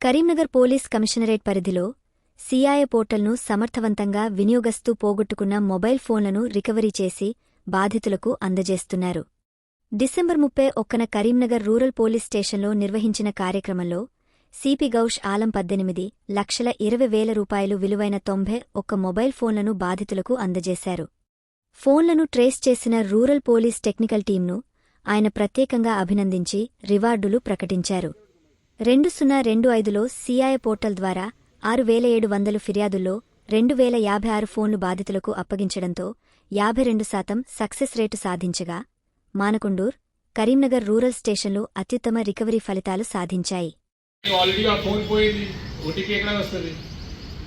Karimnagar police commissionerate పరిధిలో CIA పోర్టల్ను సమర్థవంతంగా వినియోగస్తూ పోగొట్టుకున్న మొబైల్ ఫోన్లను రికవరీ చేసి బాధితులకు అందజేస్తున్నారు. డిసెంబర్ 31న కరీంనగర్ రూరల్ పోలీస్ స్టేషన్లో నిర్వహించిన కార్యక్రమంలో సిపి గౌష్ ఆలం 18,20,000 రూపాయలు విలువైన 91 మొబైల్ ఫోన్లను బాధితులకు అందజేశారు. ఫోన్లను ట్రేస్ చేసిన రూరల్ పోలీస్ టెక్నికల్ టీంను ఆయన ప్రత్యేకంగా అభినందించి రివార్డులు ప్రకటించారు. 2025లో సీఐఏ పోర్టల్ ద్వారా 6,700 ఫిర్యాదుల్లో 2,056 ఫోన్లు బాధితులకు అప్పగించడంతో 52% సక్సెస్ రేటు సాధించగా మానకొండూర్, కరీంనగర్ రూరల్ స్టేషన్లు అత్యుత్తమ రికవరీ ఫలితాలు సాధించాయి. ఆల్రెడీ ఆ ఫోన్ పోయింది, ఓటీపీ ఎక్కడ వస్తుంది,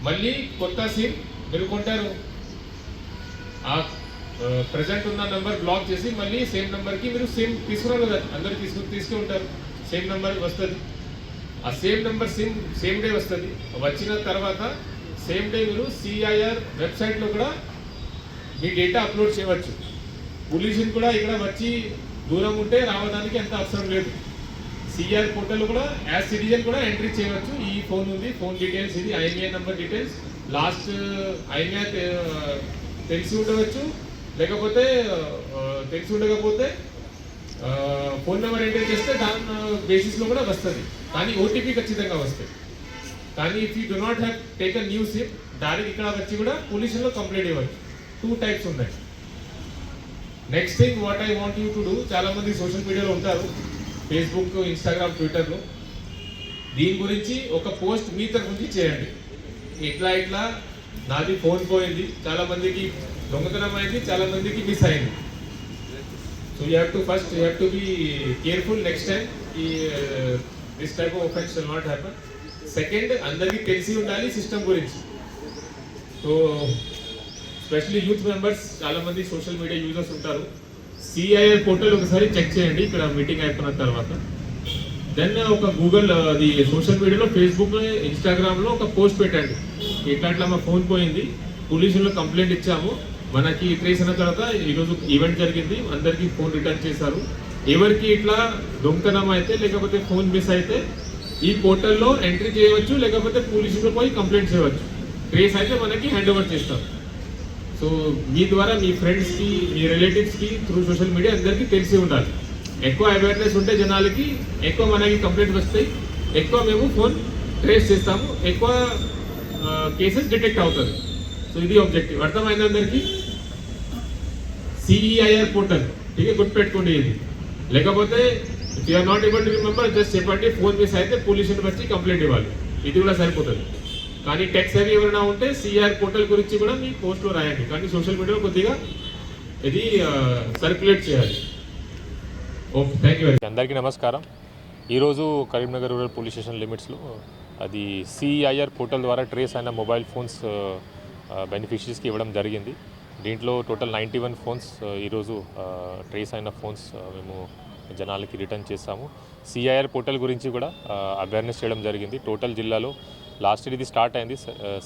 మళ్ళీ కొత్త సిమ్ మీరు కొంటారు, ఆ ప్రెసెంట్ ఉన్న నంబర్ బ్లాక్ చేసి మళ్ళీ సేమ్ నంబర్కి మీరు సిమ్ తీసుకున్నారు కదా, అందరు తీసుకుంటారు, సేమ్ నంబర్ వస్తుంది. ఆ same number SIM same day వస్తుంది. వచ్చిన తర్వాత సేమ్ డే మీరు సిఐఆర్ వెబ్సైట్లో కూడా మీ డేటా అప్లోడ్ చేయవచ్చు. పోలీసులు కూడా ఇక్కడ వచ్చి దూరం ఉంటే రావడానికి ఎంత అవసరం లేదు. సిఆర్ పోర్టల్ కూడా యాజ్ సిటిజన్ కూడా ఎంట్రీ చేయవచ్చు. ఈ ఫోన్ ఉంది, ఫోన్ డీటెయిల్స్ ఇది, IMA number details, last IMA తెలిసి ఉండవచ్చు, లేకపోతే తెలిసి ఉండకపోతే ఫోన్ నెంబర్ ఎంటర్ చేస్తే దాని బేసిస్లో కూడా వస్తుంది. కానీ ఓటీపీ ఖచ్చితంగా వస్తుంది. కానీ if you do not have taken new SIM direct ఇక్కడ వచ్చి కూడా పోలీసులో కంప్లైంట్ ఇవ్వచ్చు. 2 టైప్స్ ఉన్నాయి. Next thing what I want you to do, చాలా మంది సోషల్ మీడియాలో ఉంటారు, ఫేస్బుక్, ఇన్స్టాగ్రామ్, ట్విట్టర్లో. దీని గురించి ఒక పోస్ట్ మీ తరఫు నుంచి చేయండి. ఇట్లా నాది ఫోన్ పోయింది, చాలా మందికి దొంగతనం అయింది, చాలా మందికి మిస్ అయింది. So you have to be careful next time. This type of offence will not happen. Second, అందరికీ తెలిసి ఉండాలి సిస్టమ్ గురించి. సో స్పెషల్లీ యూత్ మెంబర్స్, చాలా మంది సోషల్ మీడియా యూజర్స్ ఉంటారు. సిఐఆర్ పోర్టల్ ఒకసారి చెక్ చేయండి ఇక్కడ మీటింగ్ అయిపోయిన తర్వాత. దెన్ ఒక గూగుల్ అది సోషల్ మీడియాలో, ఫేస్బుక్లో, ఇన్స్టాగ్రామ్లో ఒక పోస్ట్ పెట్టండి. ఇట్లా మా ఫోన్ పోయింది, పోలీసుల్లో కంప్లైంట్ ఇచ్చాము, మనకి ట్రేస్ అయిన తర్వాత ఈరోజు ఈవెంట్ జరిగింది, అందరికీ ఫోన్ రిటర్న్ చేశారు. ఎవరికి ఇట్లా దొంగతనం అయితే లేకపోతే ఫోన్ మిస్ అయితే ఈ పోర్టల్లో ఎంట్రీ చేయవచ్చు, లేకపోతే పోలీసులో పోయి కంప్లైంట్ చేయవచ్చు. ట్రేస్ అయితే మనకి హ్యాండ్ ఓవర్ చేస్తాం. సో మీ ద్వారా మీ ఫ్రెండ్స్కి, మీ రిలేటివ్స్కి త్రూ సోషల్ మీడియా అందరికీ తెలిసి ఉండాలి. ఎక్కువ అవేర్నెస్ ఉంటే జనాలకి ఎక్కువ మనకి కంప్లైంట్ వస్తాయి, ఎక్కువ మేము ఫోన్ ట్రేస్ చేస్తాము, ఎక్కువ కేసెస్ డిటెక్ట్ అవుతుంది. సో ఇది ఆబ్జెక్టివ్. అర్థమైంది అందరికీ? సిఈఐఆర్ పోర్టల్ ఠీక్ గుర్తుపెట్టుకోండి ఇది. లేకపోతే if you're not able to remember just చెప్పండి ఫోన్ మిస్ అయితే పోలీసులు వచ్చి కంప్లైంట్ ఇవ్వాలి, ఇది కూడా సరిపోతుంది. కానీ టెక్స్ అవి ఎవరైనా ఉంటే సిఆర్ పోర్టల్ గురించి కూడా మీ పోస్ట్లో రాయండి. కానీ సోషల్ మీడియాలో కొద్దిగా ఇది సర్క్యులేట్ చేయాలి. Okay, thank you. అందరికీ నమస్కారం. ఈరోజు కరీంనగర్ రూరల్ పోలీస్ స్టేషన్ లిమిట్స్లో అది సిఐఆర్ పోర్టల్ ద్వారా ట్రేస్ అయిన మొబైల్ ఫోన్స్ బెనిఫిషరీస్కి ఇవ్వడం జరిగింది. దీంట్లో టోటల్ 91 ఫోన్స్ ఈరోజు ట్రేస్ అయిన ఫోన్స్ మేము జనాలకి రిటర్న్ చేస్తాము. సిఐఆర్ పోర్టల్ గురించి కూడా అవేర్నెస్ చేయడం జరిగింది. టోటల్ జిల్లాలో లాస్ట్ ఇయర్ ఇది స్టార్ట్ అయింది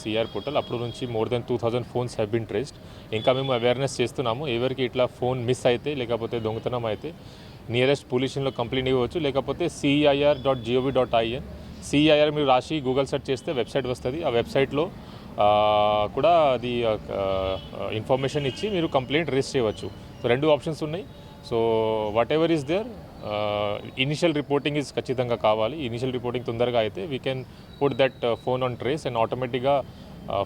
సిఆర్ పోర్టల్, అప్పుడు నుంచి more than 2000 phones have been traced. ఇంకా మేము అవేర్నెస్ చేస్తున్నాము. ఎవరికి ఇట్లా ఫోన్ మిస్ అయితే లేకపోతే దొంగతనం అయితే నియరెస్ట్ పోలీస్ స్టేషన్లో కంప్లైంట్ ఇవ్వచ్చు, లేకపోతే CIR.gov.in సిఐఆర్ మీరు రాసి గూగుల్ సెర్చ్ చేస్తే వెబ్సైట్ వస్తుంది. ఆ వెబ్సైట్లో కూడా అది ఇన్ఫర్మేషన్ ఇచ్చి మీరు కంప్లైంట్ రేస్ చేయవచ్చు. సో 2 ఆప్షన్స్ ఉన్నాయి. So whatever is there, initial reporting is ఖచ్చితంగా కావాలి. ఇనిషియల్ రిపోర్టింగ్ తొందరగా అయితే we can put that phone on trace and ఆటోమేటిక్గా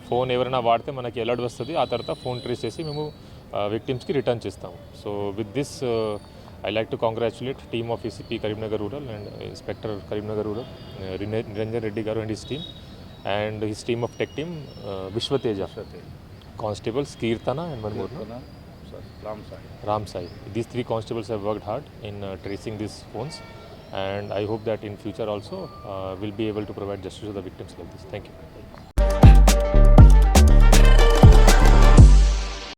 ఫోన్ ఎవరైనా వాడితే మనకి అలర్ట్ వస్తుంది. ఆ తర్వాత ఫోన్ ట్రేస్ చేసి మేము విక్టిమ్స్కి రిటర్న్ చేస్తాము. So with this I like to congratulate team of ACP Karimnagar Rural and Inspector Karimnagar Rural, Niranjan Reddy Garu and his team, and his team of tech team, Vishwateja, constables Kirtana and one more, Ram Sai. These 3 constables have worked hard in tracing these phones, and I hope that in future also we'll be able to provide justice to the victims like this. Thank you.